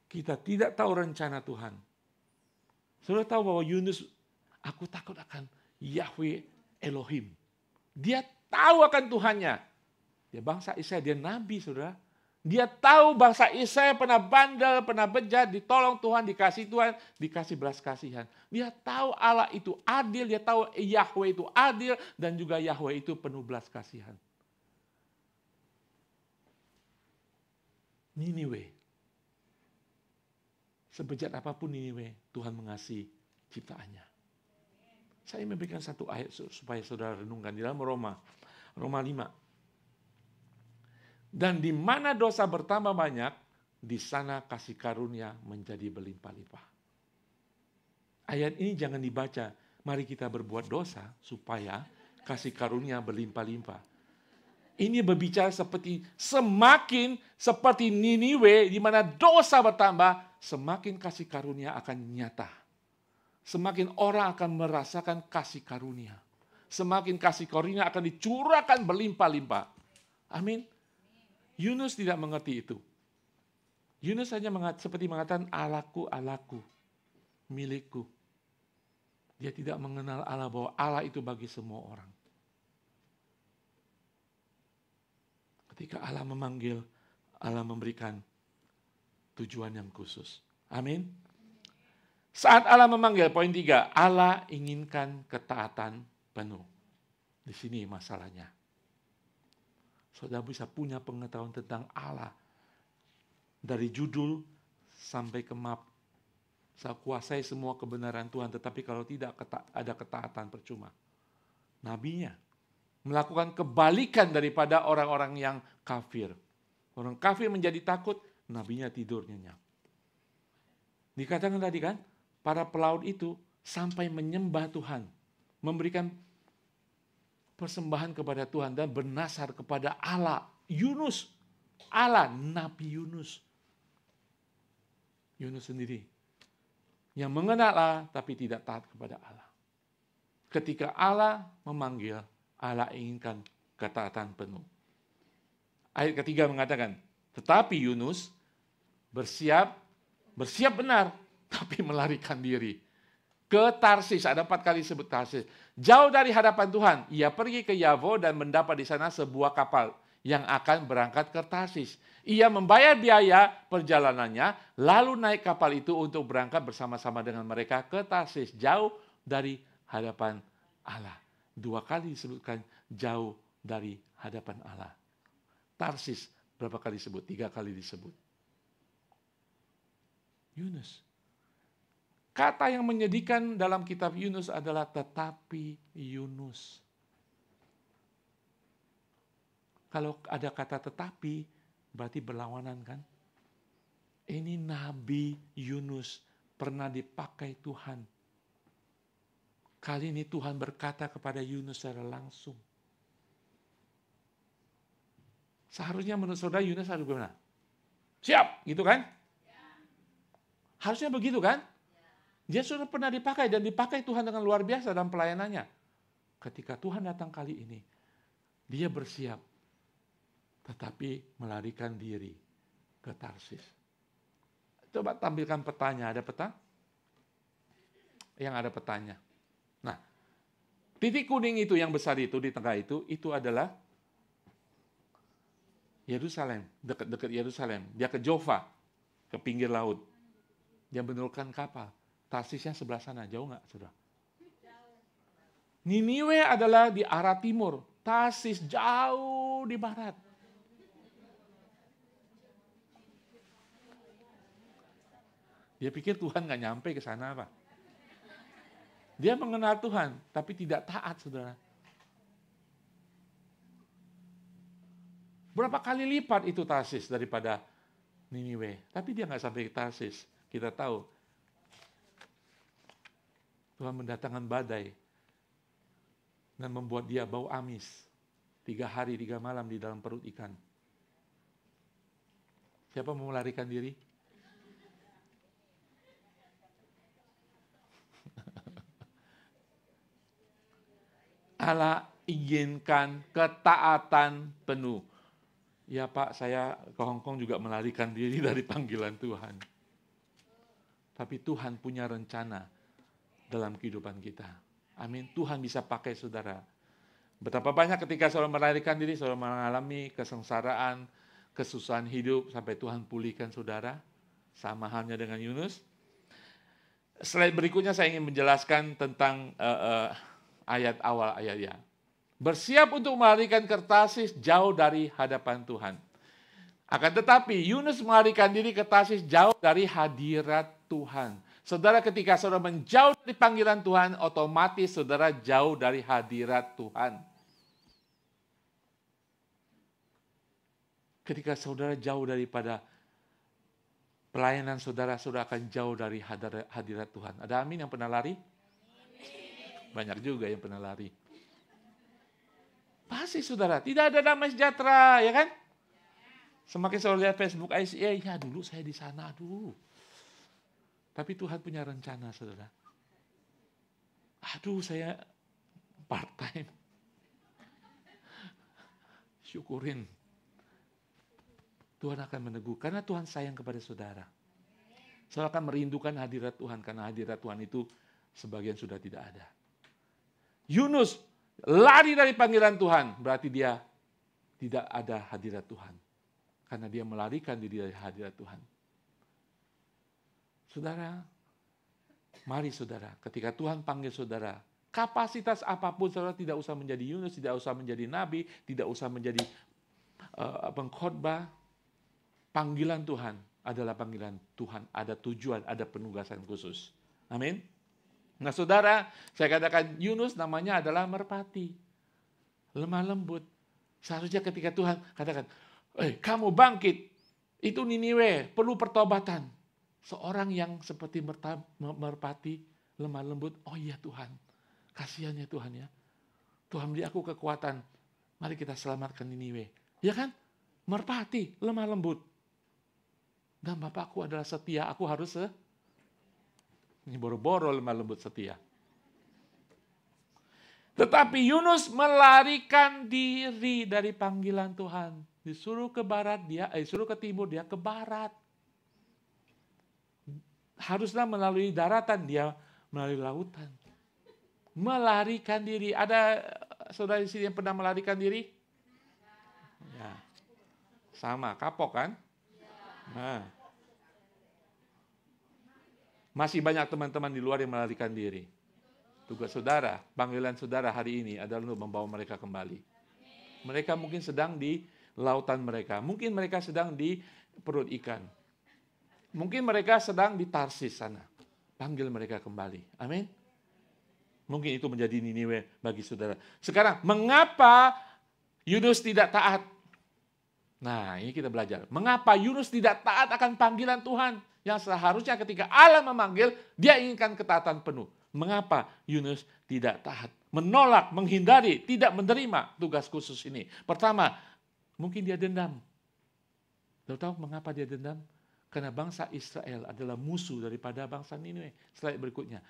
Kita tidak tahu rencana Tuhan. Saudara tahu bahwa Yunus, aku takut akan Yahweh Elohim. Dia tahu akan Tuhannya. Dia bangsa Israel, dia nabi saudara. Dia tahu bangsa Israel pernah bandel, pernah bejat, ditolong Tuhan, dikasih belas kasihan. Dia tahu Allah itu adil, dia tahu Yahweh itu adil, dan juga Yahweh itu penuh belas kasihan. Niniwe. Sebejat apapun Niniwe, Tuhan mengasihi ciptaannya. Saya memberikan satu ayat supaya saudara renungkan di dalam Roma 5. Dan di mana dosa bertambah banyak, di sana kasih karunia menjadi berlimpah-limpah. Ayat ini jangan dibaca, mari kita berbuat dosa supaya kasih karunia berlimpah-limpah. Ini berbicara seperti Niniwe, di mana dosa bertambah, semakin kasih karunia akan nyata. Semakin orang akan merasakan kasih karunia. Semakin kasih karunia akan dicurahkan berlimpah-limpah. Amin. Yunus tidak mengerti itu. Yunus hanya seperti mengatakan Allahku, Allahku, milikku. Dia tidak mengenal Allah, bahwa Allah itu bagi semua orang. Ketika Allah memanggil, Allah memberikan tujuan yang khusus. Amin. Saat Allah memanggil, poin 3, Allah inginkan ketaatan penuh. Di sini masalahnya. Saudara bisa punya pengetahuan tentang Allah. Dari judul sampai ke map. Saya kuasai semua kebenaran Tuhan, tetapi kalau tidak ada ketaatan percuma. Nabinya melakukan kebalikan daripada orang-orang yang kafir. Orang kafir menjadi takut, nabinya tidur nyenyak. Dikatakan tadi kan, para pelaut itu sampai menyembah Tuhan. Memberikan persembahan kepada Tuhan dan bernasar kepada Allah. Yunus, Allah, Nabi Yunus. Yunus sendiri. Yang mengenal Allah tapi tidak taat kepada Allah. Ketika Allah memanggil, Allah inginkan ketaatan penuh. Ayat ketiga mengatakan, tetapi Yunus bersiap benar, tapi melarikan diri. Ke Tarsis, ada 4 kali sebut Tarsis. Jauh dari hadapan Tuhan, ia pergi ke Yavo dan mendapat di sana sebuah kapal yang akan berangkat ke Tarsis. Ia membayar biaya perjalanannya, lalu naik kapal itu untuk berangkat bersama-sama dengan mereka ke Tarsis, jauh dari hadapan Allah. 2 kali disebutkan jauh dari hadapan Allah. Tarsis berapa kali disebut? 3 kali disebut. Yunus. Kata yang menyedihkan dalam kitab Yunus adalah tetapi Yunus. Kalau ada kata tetapi, berarti berlawanan kan? Ini Nabi Yunus pernah dipakai Tuhan. Kali ini Tuhan berkata kepada Yunus secara langsung. Seharusnya menurut saudara Yunus harus bagaimana? Siap, gitu kan? Harusnya begitu kan? Dia sudah pernah dipakai dan dipakai Tuhan dengan luar biasa dalam pelayanannya. Ketika Tuhan datang kali ini, dia bersiap, tetapi melarikan diri ke Tarsis. Coba tampilkan petanya, ada peta? Yang ada petanya. Nah, titik kuning itu yang besar itu di tengah itu adalah Yerusalem, dekat Yerusalem. Dia ke Jova, ke pinggir laut. Dia menurunkan kapal. Tarsisnya sebelah sana, jauh nggak, saudara? Niniwe adalah di arah timur, Tarsis jauh di barat. Dia pikir Tuhan nggak nyampe ke sana, Pak. Dia mengenal Tuhan, tapi tidak taat, saudara. Berapa kali lipat itu Tarsis daripada Niniwe. Tapi dia nggak sampai ke Tarsis. Kita tahu. Tuhan mendatangkan badai. Dan membuat dia bau amis. 3 hari, 3 malam di dalam perut ikan. Siapa mau melarikan diri? Allah inginkan ketaatan penuh. Ya Pak, saya ke Hong Kong juga melarikan diri dari panggilan Tuhan. Tapi Tuhan punya rencana dalam kehidupan kita. Amin. Tuhan bisa pakai saudara. Betapa banyak ketika saudara melarikan diri, saudara mengalami kesengsaraan, kesusahan hidup, sampai Tuhan pulihkan saudara. Sama halnya dengan Yunus. Slide berikutnya saya ingin menjelaskan tentang ayat awal ayatnya. Bersiap untuk melarikan ke Tarsis jauh dari hadapan Tuhan. Akan tetapi Yunus melarikan diri ke Tarsis jauh dari hadirat Tuhan. Saudara, ketika saudara menjauh dari panggilan Tuhan, otomatis saudara jauh dari hadirat Tuhan. Ketika saudara jauh daripada pelayanan saudara, saudara akan jauh dari hadirat Tuhan. Ada amin yang pernah lari? Banyak juga yang pernah lari. Pasti saudara, tidak ada damai sejahtera, ya kan? Semakin saya lihat Facebook ICA, ya dulu saya di sana, aduh. Tapi Tuhan punya rencana, saudara. Aduh, saya part time. Syukurin. Tuhan akan meneguh, karena Tuhan sayang kepada saudara. Saudara akan merindukan hadirat Tuhan, karena hadirat Tuhan itu sebagian sudah tidak ada. Yunus lari dari panggilan Tuhan, berarti dia tidak ada hadirat Tuhan. Karena dia melarikan diri dari hadirat Tuhan. Saudara, mari saudara, ketika Tuhan panggil saudara, kapasitas apapun saudara tidak usah menjadi Yunus, tidak usah menjadi nabi, tidak usah menjadi pengkhotbah. Panggilan Tuhan adalah panggilan Tuhan, ada tujuan, ada penugasan khusus. Amin. Nah saudara, saya katakan Yunus namanya adalah merpati. Lemah lembut. Seharusnya ketika Tuhan katakan, kamu bangkit. Itu Niniwe, perlu pertobatan. Seorang yang seperti merpati, lemah lembut. Oh iya Tuhan, kasihan ya Tuhan ya. Tuhan beri aku kekuatan. Mari kita selamatkan Niniwe. Ya kan? Merpati, lemah lembut. Dan Bapakku adalah setia, aku harus ini boro-boro lemah lembut setia. Tetapi Yunus melarikan diri dari panggilan Tuhan. Disuruh ke barat, disuruh ke timur, dia ke barat. Haruslah melalui daratan, dia melalui lautan. Melarikan diri. Ada saudara di sini yang pernah melarikan diri? Ya. Sama, kapok kan? Nah. Masih banyak teman-teman di luar yang melarikan diri. Tugas saudara, panggilan saudara hari ini adalah untuk membawa mereka kembali. Mereka mungkin sedang di lautan mereka. Mungkin mereka sedang di perut ikan. Mungkin mereka sedang di Tarsis sana. Panggil mereka kembali. Amin. Mungkin itu menjadi Niniwe bagi saudara. Sekarang, mengapa Yunus tidak taat? Nah, ini kita belajar. Mengapa Yunus tidak taat akan panggilan Tuhan? Yang seharusnya ketika Allah memanggil, dia inginkan ketaatan penuh. Mengapa Yunus tidak taat? Menolak, menghindari, tidak menerima tugas khusus ini. Pertama, mungkin dia dendam. Tahu mengapa dia dendam? Karena bangsa Israel adalah musuh daripada bangsa Niniwe. Slide berikutnya.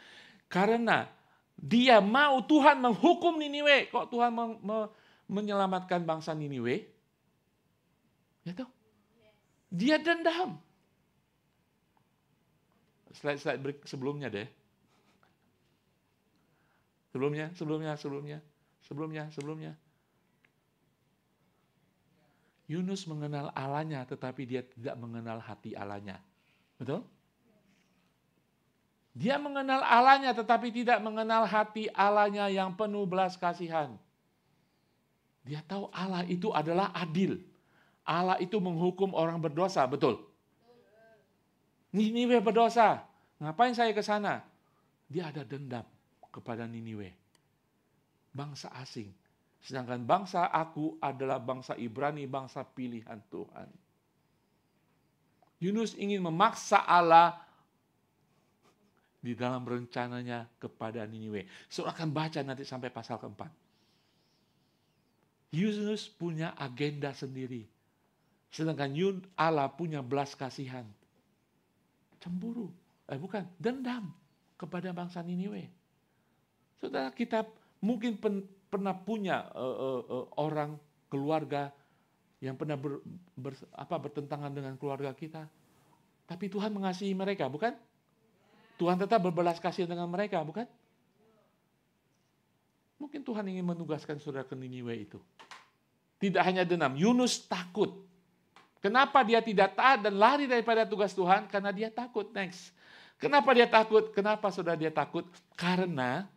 Karena dia mau Tuhan menghukum Niniwe. Kok Tuhan menyelamatkan bangsa Niniwe? Ya tahu. Dia dendam. Slide sebelumnya deh. Sebelumnya. Yunus mengenal Allahnya, tetapi dia tidak mengenal hati Allahnya. Betul? Dia mengenal Allahnya, tetapi tidak mengenal hati Allahnya yang penuh belas kasihan. Dia tahu Allah itu adalah adil. Allah itu menghukum orang berdosa, betul? Niniwe berdosa. Ngapain saya ke sana? Dia ada dendam kepada Niniwe. Bangsa asing. Sedangkan bangsa aku adalah bangsa Ibrani, bangsa pilihan Tuhan. Yunus ingin memaksa Allah di dalam rencananya kepada Niniwe. Saudara akan baca nanti sampai pasal keempat. Yunus punya agenda sendiri. Sedangkan Allah punya belas kasihan. Cemburu. Dendam kepada bangsa Niniwe. Saudara, kita mungkin pernah punya orang, keluarga yang pernah bertentangan dengan keluarga kita. Tapi Tuhan mengasihi mereka, bukan? Tuhan tetap berbelas kasihan dengan mereka, bukan? Mungkin Tuhan ingin menugaskan saudara ke Niniwe itu. Tidak hanya dendam, Yunus takut. Kenapa dia tidak taat dan lari daripada tugas Tuhan? Karena dia takut. Next. Kenapa dia takut? Kenapa saudara dia takut? Karena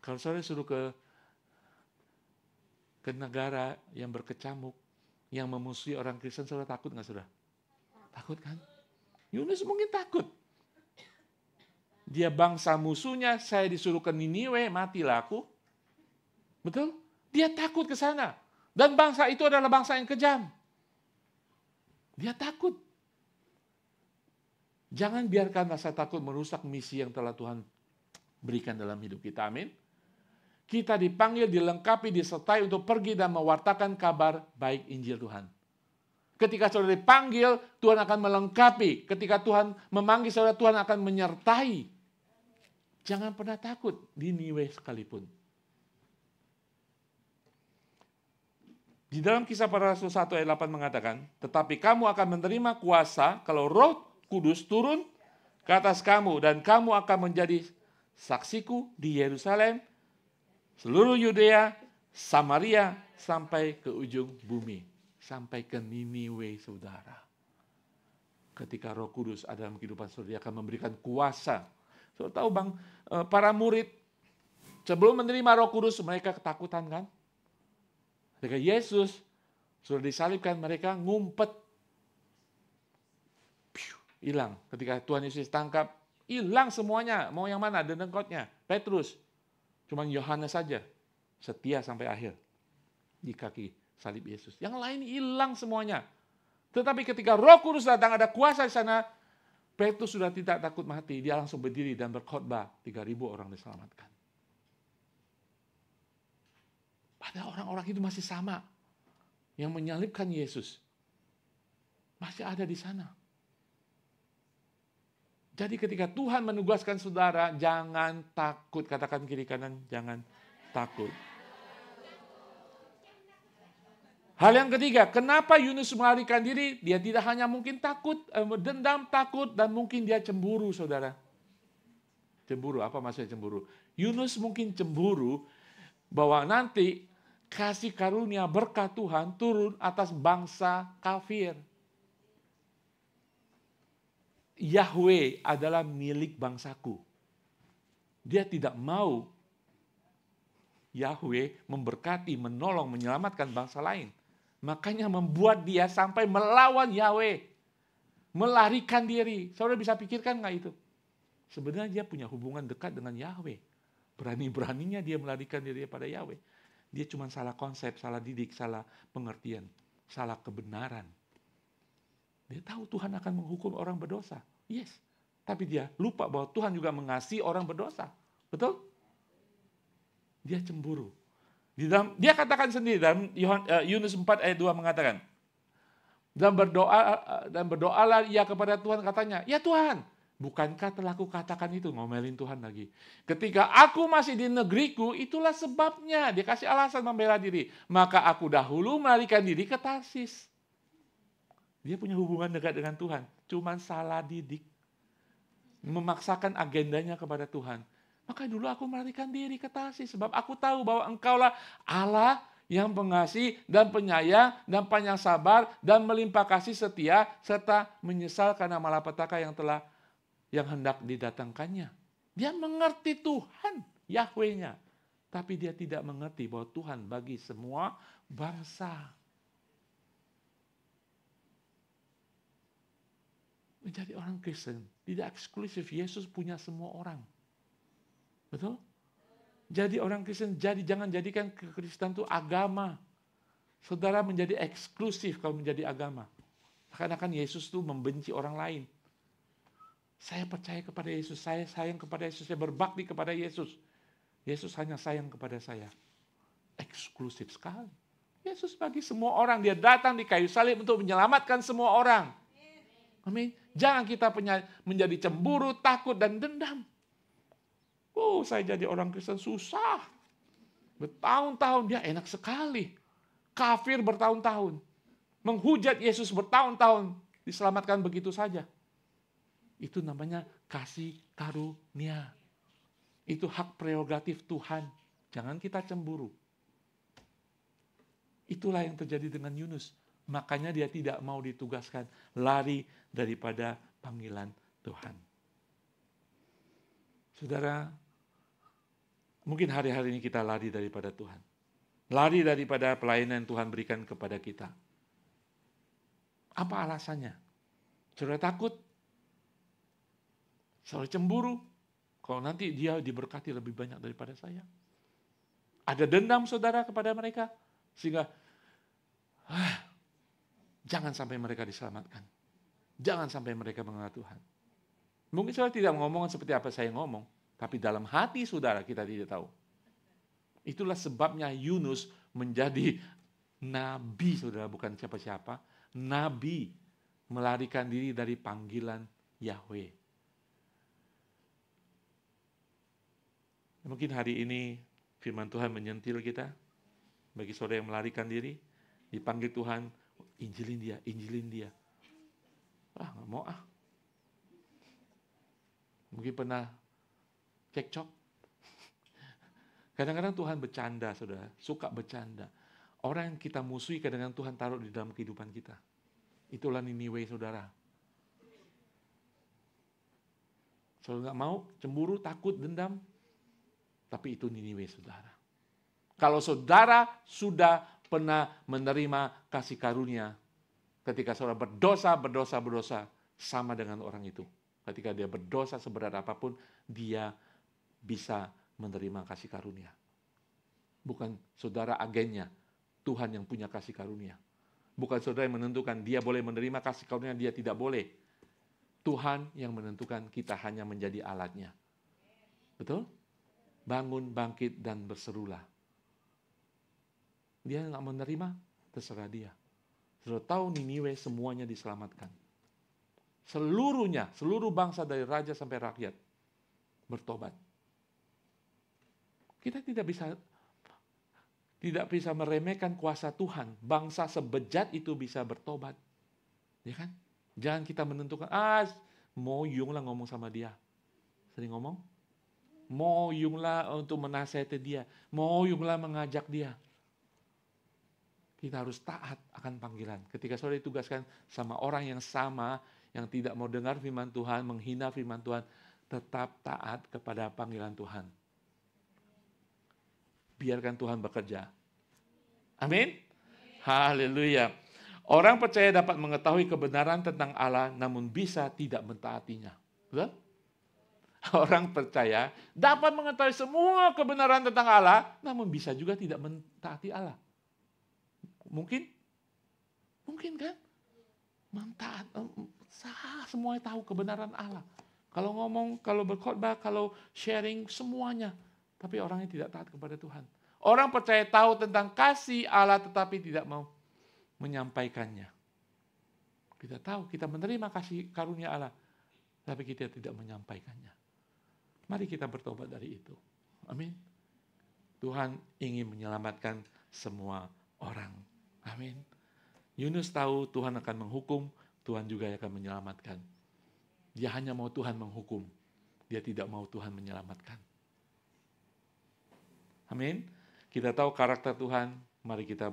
kalau saudara suruh ke negara yang berkecamuk, yang memusuhi orang Kristen, saudara takut nggak saudara? Takut kan? Yunus mungkin takut. Dia bangsa musuhnya, saya disuruh ke Niniwe, matilah aku. Betul? Dia takut ke sana. Dan bangsa itu adalah bangsa yang kejam. Dia takut. Jangan biarkan rasa takut merusak misi yang telah Tuhan berikan dalam hidup kita. Amin. Kita dipanggil, dilengkapi, disertai untuk pergi dan mewartakan kabar baik Injil Tuhan. Ketika saudara dipanggil, Tuhan akan melengkapi. Ketika Tuhan memanggil saudara, Tuhan akan menyertai. Jangan pernah takut, di Niniwe sekalipun. Di dalam Kisah Para Rasul 1 ayat 8 mengatakan, tetapi kamu akan menerima kuasa kalau Roh Kudus turun ke atas kamu, dan kamu akan menjadi saksiku di Yerusalem, seluruh Yudea, Samaria, sampai ke ujung bumi. Sampai ke Niniwe, saudara. Ketika Roh Kudus ada dalam kehidupan saudara, dia akan memberikan kuasa. Saudara tahu bang, para murid sebelum menerima Roh Kudus mereka ketakutan kan? Ketika Yesus sudah disalibkan, mereka ngumpet. Hilang. Ketika Tuhan Yesus tangkap, hilang semuanya. Mau yang mana? Dengkotnya. Petrus. Cuma Yohanes saja setia sampai akhir di kaki salib Yesus. Yang lain hilang semuanya. Tetapi ketika Roh Kudus datang, ada kuasa di sana, Petrus sudah tidak takut mati. Dia langsung berdiri dan berkhotbah. 3.000 orang diselamatkan. Padahal orang-orang itu masih sama. Yang menyalibkan Yesus. Masih ada di sana. Jadi ketika Tuhan menugaskan saudara, jangan takut. Katakan kiri kanan, jangan takut. Hal yang ketiga, kenapa Yunus melarikan diri? Dia tidak hanya mungkin takut, dendam, takut, dan mungkin dia cemburu, saudara. Cemburu, apa maksudnya cemburu? Yunus mungkin cemburu bahwa nanti kasih karunia berkat Tuhan turun atas bangsa kafir. Yahweh adalah milik bangsaku. Dia tidak mau Yahweh memberkati, menolong, menyelamatkan bangsa lain. Makanya membuat dia sampai melawan Yahweh. Melarikan diri. Saudara bisa pikirkan nggak itu? Sebenarnya dia punya hubungan dekat dengan Yahweh. Berani-beraninya dia melarikan diri pada Yahweh. Dia cuma salah konsep, salah didik, salah pengertian, salah kebenaran. Dia tahu Tuhan akan menghukum orang berdosa. Yes. Tapi dia lupa bahwa Tuhan juga mengasihi orang berdosa. Betul? Dia cemburu. Dia katakan sendiri dalam Yunus 4 ayat 2 mengatakan, dan berdoalah ia kepada Tuhan, katanya, ya Tuhan, bukankah telah kukatakan itu? Ngomelin Tuhan lagi. Ketika aku masih di negeriku, itulah sebabnya. Dia kasih alasan membela diri. Maka aku dahulu melarikan diri ke Tarsis. Dia punya hubungan dekat dengan Tuhan. Cuman salah didik. Memaksakan agendanya kepada Tuhan. Maka dulu aku melarikan diri ke Tarsis. Sebab aku tahu bahwa engkaulah Allah yang pengasih dan penyayang dan panjang sabar dan melimpah kasih setia serta menyesal karena malapetaka yang hendak didatangkannya. Dia mengerti Tuhan, Yahweh-nya. Tapi dia tidak mengerti bahwa Tuhan bagi semua bangsa. Menjadi orang Kristen tidak eksklusif. Yesus punya semua orang. Betul? Jadi orang Kristen, jangan jadikan kekristenan itu agama. Saudara menjadi eksklusif kalau menjadi agama. Seakan-akan Yesus itu membenci orang lain. Saya percaya kepada Yesus, saya sayang kepada Yesus, saya berbakti kepada Yesus. Yesus hanya sayang kepada saya. Eksklusif sekali. Yesus bagi semua orang, dia datang di kayu salib untuk menyelamatkan semua orang. Amin. Jangan kita menjadi cemburu, takut, dan dendam. Saya jadi orang Kristen susah. Bertahun-tahun dia enak sekali. Kafir bertahun-tahun. Menghujat Yesus bertahun-tahun. Diselamatkan begitu saja. Itu namanya kasih karunia. Itu hak prerogatif Tuhan. Jangan kita cemburu. Itulah yang terjadi dengan Yunus. Makanya dia tidak mau ditugaskan. Lari daripada panggilan Tuhan. Saudara, mungkin hari-hari ini kita lari daripada Tuhan. Lari daripada pelayanan yang Tuhan berikan kepada kita. Apa alasannya? Saudara takut? Saudara cemburu? Kalau nanti dia diberkati lebih banyak daripada saya. Ada dendam saudara kepada mereka? Sehingga jangan sampai mereka diselamatkan. Jangan sampai mereka mengenal Tuhan. Mungkin saudara tidak ngomong seperti apa saya ngomong. Tapi dalam hati saudara kita tidak tahu. Itulah sebabnya Yunus menjadi nabi, saudara, bukan siapa-siapa. Nabi melarikan diri dari panggilan Yahweh. Mungkin hari ini firman Tuhan menyentil kita. Bagi saudara yang melarikan diri, dipanggil Tuhan, injilin dia. Nggak mau ah. Mungkin pernah cekcok. Kadang-kadang Tuhan bercanda, saudara. Suka bercanda. Orang yang kita musuhi kadang-kadang Tuhan taruh di dalam kehidupan kita. Itulah Niniwe, saudara. Saudara nggak mau, cemburu, takut, dendam. Tapi itu Niniwe, saudara. Kalau saudara sudah pernah menerima kasih karunia, ketika saudara berdosa, sama dengan orang itu. Ketika dia berdosa seberat apapun, dia bisa menerima kasih karunia. Bukan saudara agennya, Tuhan yang punya kasih karunia. Bukan saudara yang menentukan dia boleh menerima kasih karunia, dia tidak boleh. Tuhan yang menentukan, kita hanya menjadi alatnya. Betul? Bangun, bangkit, dan berserulah. Dia nggak menerima, terserah dia. Saudara tahu Niniwe semuanya diselamatkan. Seluruhnya, seluruh bangsa dari raja sampai rakyat bertobat. Kita tidak bisa meremehkan kuasa Tuhan. Bangsa sebejat itu bisa bertobat. Ya kan? Jangan kita menentukan, Moyung lah ngomong sama dia. Sering ngomong? Moyung lah untuk menasihati dia. Moyung lah mengajak dia. Kita harus taat akan panggilan. Ketika saudara ditugaskan sama orang yang sama, yang tidak mau dengar firman Tuhan, menghina firman Tuhan, tetap taat kepada panggilan Tuhan. Biarkan Tuhan bekerja. Amin. Haleluya. Orang percaya dapat mengetahui kebenaran tentang Allah, namun bisa tidak mentaatinya. Betul? Orang percaya dapat mengetahui semua kebenaran tentang Allah, namun bisa juga tidak mentaati Allah. Mungkin? Mungkin kan? Mentaat, semuanya tahu kebenaran Allah. Kalau ngomong, kalau berkhotbah, kalau sharing, semuanya. Tapi orangnya tidak taat kepada Tuhan. Orang percaya tahu tentang kasih Allah tetapi tidak mau menyampaikannya. Kita tahu, kita menerima kasih karunia Allah. Tapi kita tidak menyampaikannya. Mari kita bertobat dari itu. Amin. Tuhan ingin menyelamatkan semua orang. Amin. Yunus tahu Tuhan akan menghukum, Tuhan juga akan menyelamatkan. Dia hanya mau Tuhan menghukum. Dia tidak mau Tuhan menyelamatkan. Amin. Kita tahu karakter Tuhan, mari kita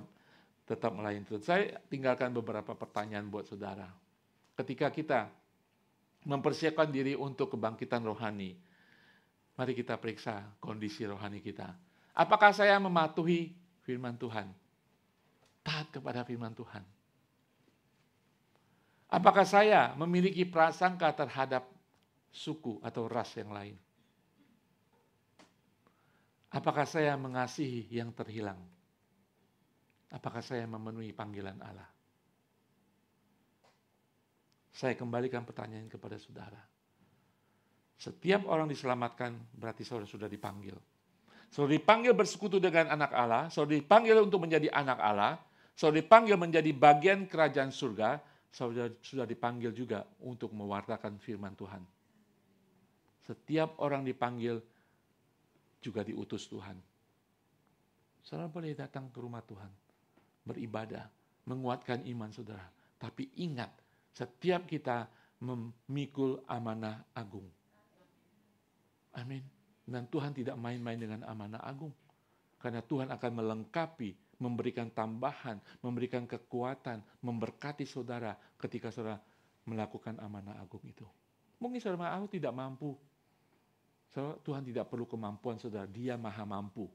tetap melayani Tuhan. Saya tinggalkan beberapa pertanyaan buat saudara. Ketika kita mempersiapkan diri untuk kebangkitan rohani, mari kita periksa kondisi rohani kita. Apakah saya mematuhi firman Tuhan? Taat kepada firman Tuhan. Apakah saya memiliki prasangka terhadap suku atau ras yang lain? Apakah saya mengasihi yang terhilang? Apakah saya memenuhi panggilan Allah? Saya kembalikan pertanyaan kepada saudara. Setiap orang diselamatkan berarti saudara sudah dipanggil. Saudara dipanggil bersekutu dengan anak Allah, saudara dipanggil untuk menjadi anak Allah, saudara dipanggil menjadi bagian kerajaan surga, saudara sudah dipanggil juga untuk mewartakan firman Tuhan. Setiap orang dipanggil juga diutus Tuhan. Saudara boleh datang ke rumah Tuhan, beribadah, menguatkan iman saudara. Tapi ingat, setiap kita memikul amanah agung. Amin. Dan Tuhan tidak main-main dengan amanah agung. Karena Tuhan akan melengkapi, memberikan tambahan, memberikan kekuatan, memberkati saudara ketika saudara melakukan amanah agung itu. Mungkin saudara aku tidak mampu. Tuhan tidak perlu kemampuan saudara, Dia maha mampu.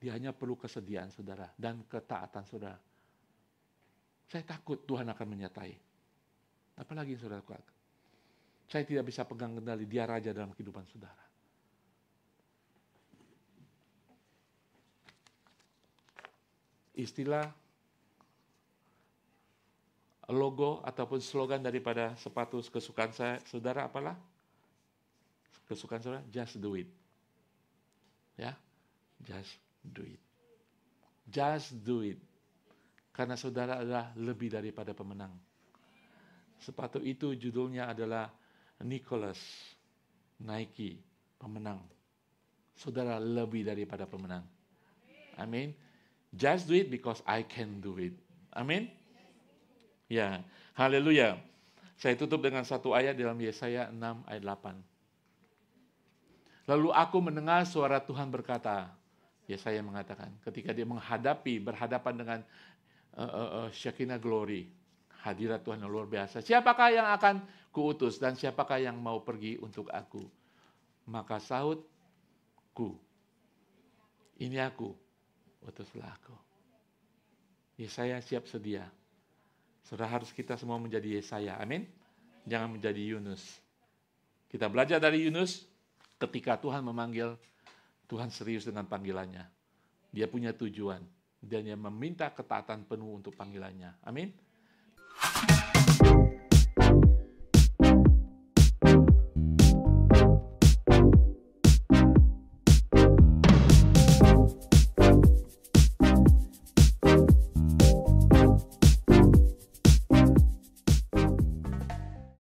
Dia hanya perlu kesediaan saudara dan ketaatan saudara. Saya takut Tuhan akan menyertai. Apalagi yang saudara lakukan. Saya tidak bisa pegang kendali, Dia raja dalam kehidupan saudara. Istilah logo ataupun slogan daripada sepatu kesukaan saya, saudara apalah? Kesukaan saudara, just do it. Ya, just do it. Just do it. Karena saudara adalah lebih daripada pemenang. Sepatu itu judulnya adalah Nicholas Nike, pemenang. Saudara lebih daripada pemenang. Amin. Just do it because I can do it. Amin. Ya, haleluya. Saya tutup dengan satu ayat dalam Yesaya 6 ayat 8. Lalu aku mendengar suara Tuhan berkata, Yesaya mengatakan, ketika dia berhadapan dengan Shekinah glory, hadirat Tuhan yang luar biasa. Siapakah yang akan kuutus dan siapakah yang mau pergi untuk aku? Maka sahutku, ini aku, utuslah aku. Yesaya siap sedia. Saudara harus kita semua menjadi Yesaya, amin. Jangan menjadi Yunus. Kita belajar dari Yunus, ketika Tuhan memanggil, Tuhan serius dengan panggilannya. Dia punya tujuan. Dan dia meminta ketaatan penuh untuk panggilannya. Amin.